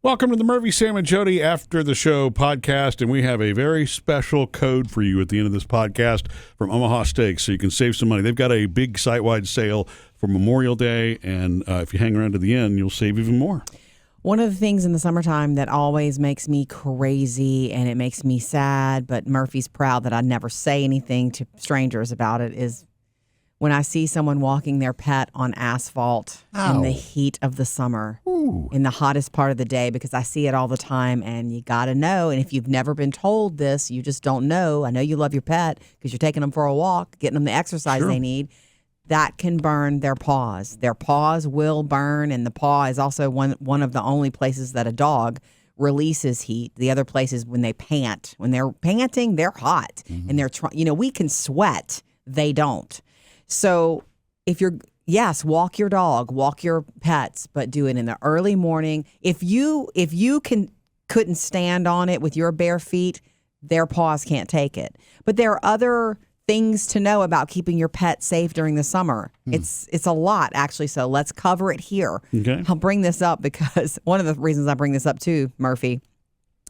Welcome to the Murphy, Sam, and Jodi After the Show podcast, and we have a very special code for you at the end of this podcast from Omaha Steaks, so you can save some money. They've got a big site-wide sale for Memorial Day, and if you hang around to the end, you'll save even more. One of the things in the summertime that always makes me crazy and it makes me sad, but Murphy's proud that I never say anything to strangers about it, is when I see someone walking their pet on asphalt in the heat of the summer, in the hottest part of the day, because I see it all the time, and you got to know. And if you've never been told this, you just don't know. I know you love your pet because you're taking them for a walk, getting them the exercise they need. That can burn their paws. Their paws will burn, and the paw is also one of the only places that a dog releases heat. The other place is when they pant. When they're panting, they're hot, and they're we can sweat. They don't. So if walk your dog, walk your pets, but do it in the early morning. If you couldn't stand on it with your bare feet, their paws can't take it. But there are other things to know about keeping your pet safe during the summer. It's a lot, actually, so let's cover it here. Okay. I'll bring this up because one of the reasons I bring this up too, Murphy,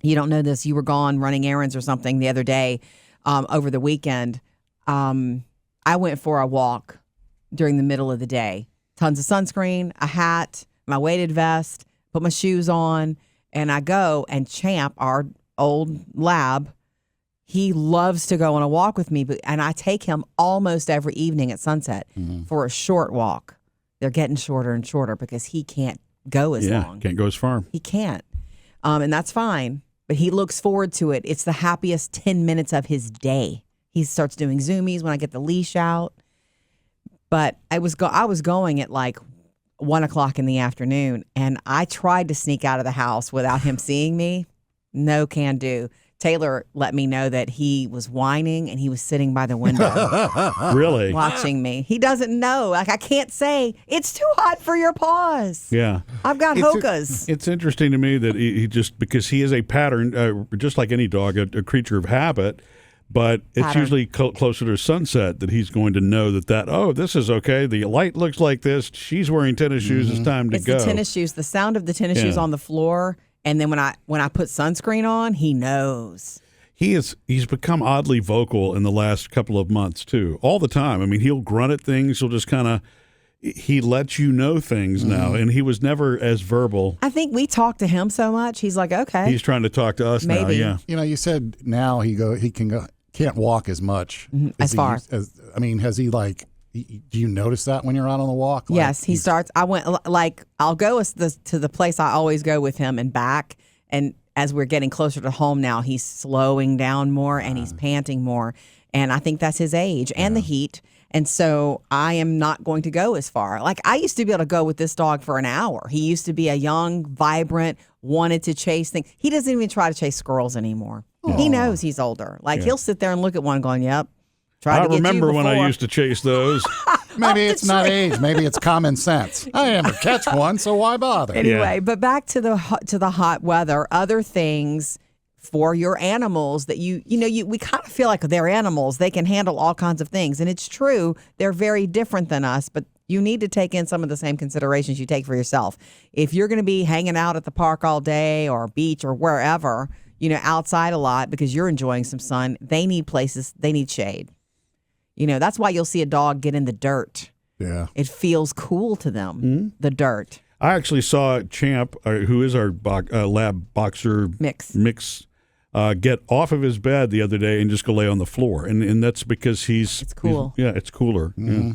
you don't know this, you were gone running errands or something the other day over the weekend. I went for a walk during the middle of the day. Tons of sunscreen, a hat, my weighted vest, put my shoes on, and I go, and Champ, our old lab, he loves to go on a walk with me, and I take him almost every evening at sunset for a short walk. They're getting shorter and shorter because he can't go as long. Can't go as far. He can't. And that's fine, but he looks forward to it. It's the happiest 10 minutes of his day. He starts doing zoomies when I get the leash out. But I was going at like 1 o'clock in the afternoon, and I tried to sneak out of the house without him seeing me. No can do. Taylor let me know that he was whining, and he was sitting by the window. Really? Watching me. He doesn't know. Like, I can't say, it's too hot for your paws. Yeah. I've got hokas. It's interesting to me that he just, because he is a pattern, just like any dog, a creature of habit, but it's usually closer to sunset that he's going to know that this is okay. The light looks like this. She's wearing tennis shoes. It's time to go. It's the tennis shoes. The sound of the tennis shoes on the floor. And then when I put sunscreen on, he knows. He's become oddly vocal in the last couple of months, too. All the time. I mean, he'll grunt at things. He'll just kind of, he lets you know things now. And he was never as verbal. I think we talk to him so much. He's like, okay. He's trying to talk to us now, yeah. You know, you said now he can't walk as much. As far. Has he like, do you notice that when you're out on the walk? Like, yes, he starts. I'll go to the place I always go with him and back. And as we're getting closer to home now, he's slowing down more and he's panting more. And I think that's his age and the heat. And so I am not going to go as far. Like, I used to be able to go with this dog for an hour. He used to be a young, vibrant, wanted to chase things. He doesn't even try to chase squirrels anymore. Aww. He knows he's older. Like, he'll sit there and look at one going, yep. I remember when I used to chase those. Maybe it's not age. Maybe it's common sense. I never catch one, so why bother? Anyway, but back to the hot weather. Other things for your animals that we kind of feel like they're animals. They can handle all kinds of things, and it's true. They're very different than us, but you need to take in some of the same considerations you take for yourself. If you're going to be hanging out at the park all day or beach or wherever, outside a lot because you're enjoying some sun, they need places. They need shade. That's why you'll see a dog get in the dirt. Yeah. It feels cool to them, the dirt. I actually saw Champ, who is our lab boxer mix, get off of his bed the other day and just go lay on the floor. And that's because it's cool. It's cooler. Mm-hmm.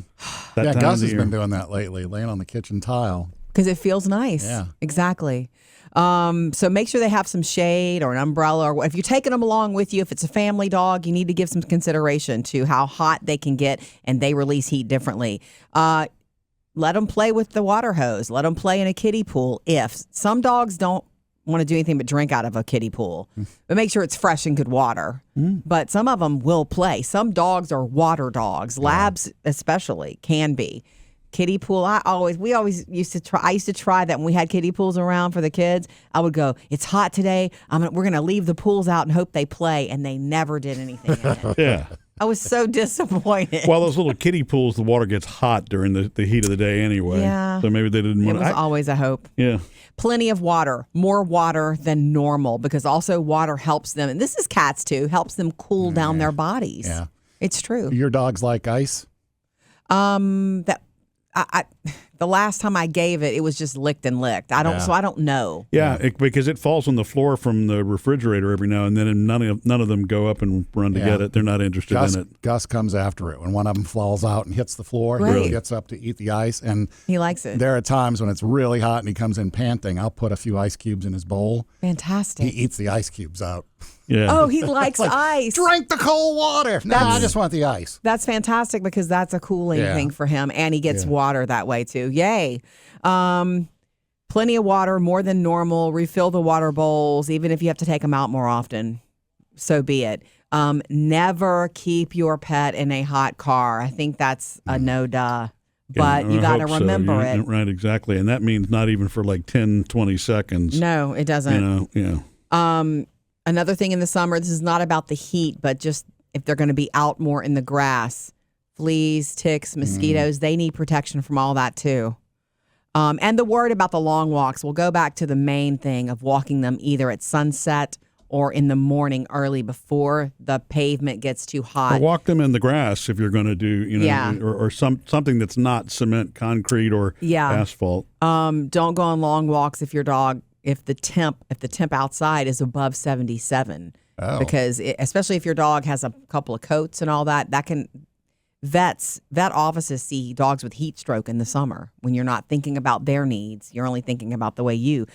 Gus has been doing that lately, laying on the kitchen tile. Because it feels nice. Yeah. Exactly. So make sure they have some shade or an umbrella, or if you're taking them along with you, if it's a family dog, you need to give some consideration to how hot they can get, and they release heat differently. Let them play with the water hose. Let them play in a kiddie pool. If some dogs don't want to do anything but drink out of a kiddie pool, but make sure it's fresh and good water. But some of them will play. Some dogs are water dogs. Labs especially can be. Kiddie pool. I used to try that when we had kiddie pools around for the kids. I would go, it's hot today. We're going to leave the pools out and hope they play. And they never did anything in it. Yeah. I was so disappointed. Well, those little kiddie pools, the water gets hot during the heat of the day anyway. Yeah. So maybe they didn't want to. It was always a hope. Yeah. Plenty of water, more water than normal, because also water helps them, and this is cats too, helps them cool down their bodies. Yeah. It's true. Your dogs like ice? The last time I gave it, it was just licked and licked. So I don't know. Yeah, because it falls on the floor from the refrigerator every now and then, and none of them go up and run to get it. They're not interested in it. Gus comes after it. When one of them falls out and hits the floor, Great. he gets up to eat the ice. And He likes it. there are times when it's really hot and he comes in panting. I'll put a few ice cubes in his bowl. Fantastic. He eats the ice cubes out. Yeah. Oh, he likes ice. Drink the cold water. No, I just want the ice. That's fantastic because that's a cooling Yeah. thing for him, and he gets water that way too. Yay. Plenty of water, more than normal. Refill the water bowls, even if you have to take them out more often. So be it. Never keep your pet in a hot car. I think that's a no-duh. But you got to remember it. Right, exactly. And that means not even for like 10, 20 seconds. No, it doesn't. Another thing in the summer, this is not about the heat, but just if they're going to be out more in the grass, fleas, ticks, mosquitoes, they need protection from all that too. And the word about the long walks, we'll go back to the main thing of walking them either at sunset or in the morning early before the pavement gets too hot. Or walk them in the grass if you're going to do, or something that's not cement, concrete, or asphalt. Don't go on long walks if the temp outside is above 77. Oh. Because especially if your dog has a couple of coats and all that can vet offices see dogs with heat stroke in the summer when you're not thinking about their needs. You're only thinking about the way you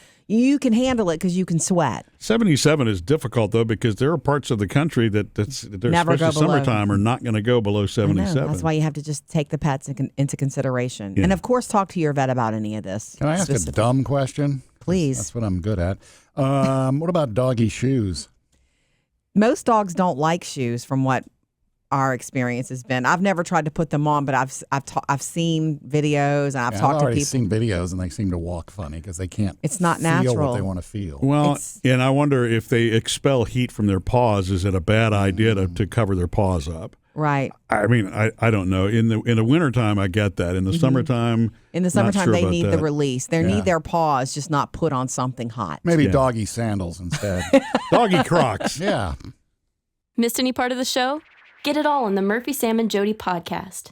can handle it because you can sweat. 77 is difficult though because there are parts of the country that Never go especially below. summertime are not going to go below 77. I know. That's why you have to just take the pets into consideration. Yeah. And of course, talk to your vet about any of this. Can I ask a dumb question? Please. That's what I'm good at. What about doggy shoes? Most dogs don't like shoes from what our experience has been. I've never tried to put them on, but I've seen videos and I've talked I've to already people. seen videos and they seem to walk funny because they can't It's not feel natural. what they want to feel. Well, and I wonder if they expel heat from their paws, is it a bad idea to cover their paws up? Right. I mean, I don't know. In the wintertime, I get that. In the summertime, In the not summertime, sure they about need the that. release. They need their paws just not put on something hot. Maybe doggy sandals instead. Doggy Crocs. Yeah. Missed any part of the show? Get it all on the Murphy, Sam, and Jodi podcast.